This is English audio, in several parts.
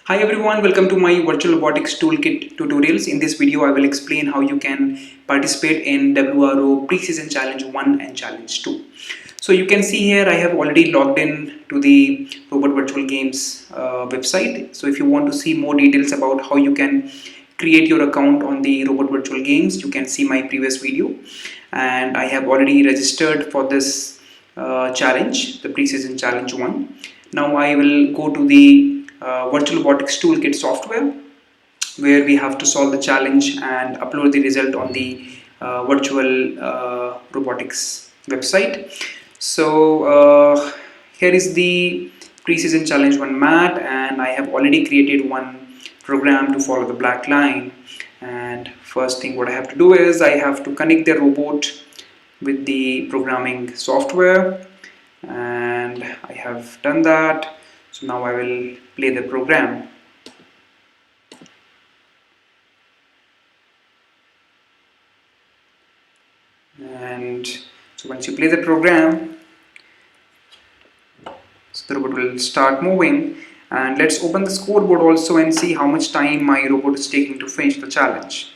Hi everyone, welcome to my Virtual Robotics Toolkit tutorials. In this video, I will explain how you can participate in WRO Preseason Challenge 1 and Challenge 2. So you can see here I have already logged in to the Robot Virtual Games website. So if you want to see more details about how you can create your account on the Robot Virtual Games, you can see my previous video. And I have already registered for this challenge, the Preseason Challenge 1. Now I will go to the Virtual Robotics Toolkit software where we have to solve the challenge and upload the result on the Virtual Robotics website. So here is the Preseason Challenge 1 mat, and I have already created one program to follow the black line. And first thing what I have to do is I have to connect the robot with the programming software, and I have done that. So now I will play the program. And so once you play the program, so the robot will start moving. And let's open the scoreboard also and see how much time my robot is taking to finish the challenge.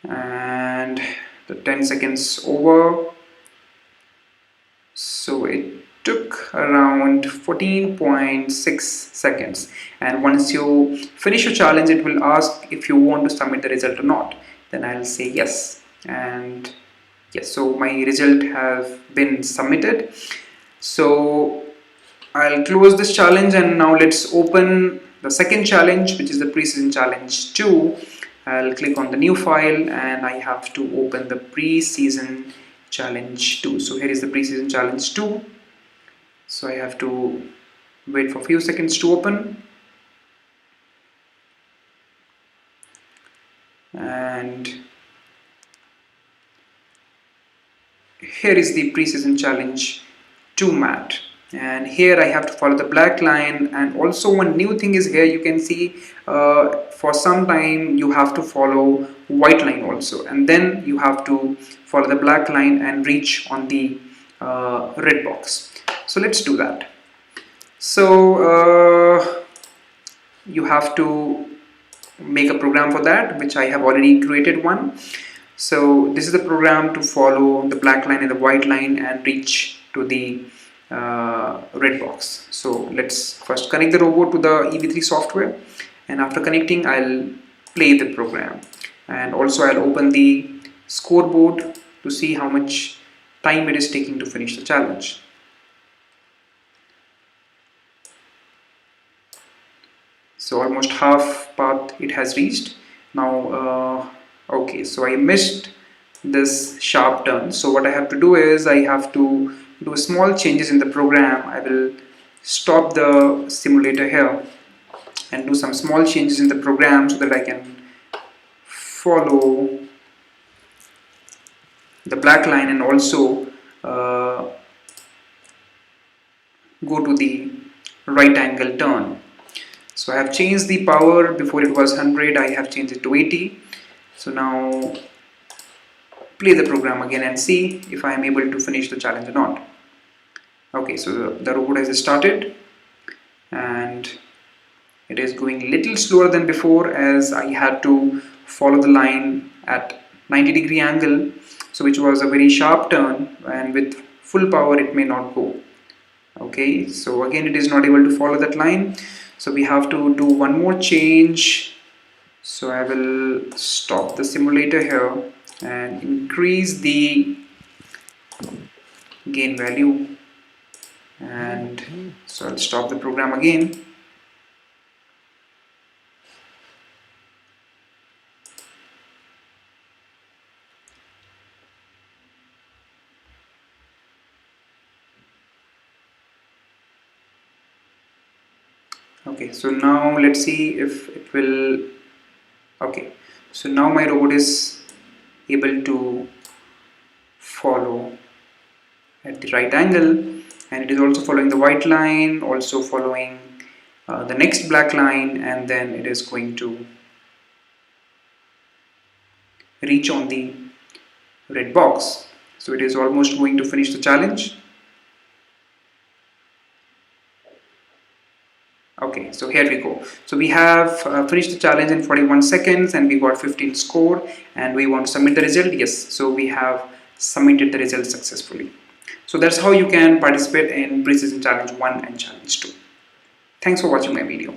And the 10 seconds over. So it took around 14.6 seconds, and once you finish your challenge it will ask if you want to submit the result or not. Then I'll say yes, and yes, so my result has been submitted. So I'll close this challenge, and now let's open the second challenge, which is the Preseason Challenge 2. I'll click on the new file and I have to open the Preseason Challenge 2. So here is the Preseason Challenge 2. So I have to wait for a few seconds to open. And here is the Preseason Challenge 2 mat. And here I have to follow the black line, and also one new thing is here you can see for some time you have to follow white line also, and then you have to follow the black line and reach on the red box. So let's do that. So you have to make a program for that, which I have already created one. So this is the program to follow the black line and the white line and reach to the red box. So let's first connect the robot to the EV3 software, and after connecting I'll play the program, and also I'll open the scoreboard to see how much time it is taking to finish the challenge. So almost half path it has reached. Now okay, so I missed this sharp turn. So what I have to do is I have to do small changes in the program. I will stop the simulator here and do some small changes in the program so that I can follow the black line and also go to the right angle turn. So I have changed the power. Before it was 100, I have changed it to 80. So now play the program again and see if I am able to finish the challenge or not. Okay, so the robot has started, and it is going little slower than before as I had to follow the line at 90-degree angle, so which was a very sharp turn, and with full power it may not go. Okay, so again it is not able to follow that line, so we have to do one more change. So I will stop the simulator here and increase the gain value, and so I'll stop the program again. Okay, so now let's see if it will. Okay, so now my robot is able to follow at the right angle, and it is also following the white line, also following the next black line, and then it is going to reach on the red box. So it is almost going to finish the challenge. Okay, Okay, so here we go. So we have finished the challenge in 41 seconds and we got 15 score, and we want to submit the result. Yes, so we have submitted the result successfully. So that's how you can participate in Preseason Challenge 1 and Challenge 2. Thanks for watching my video.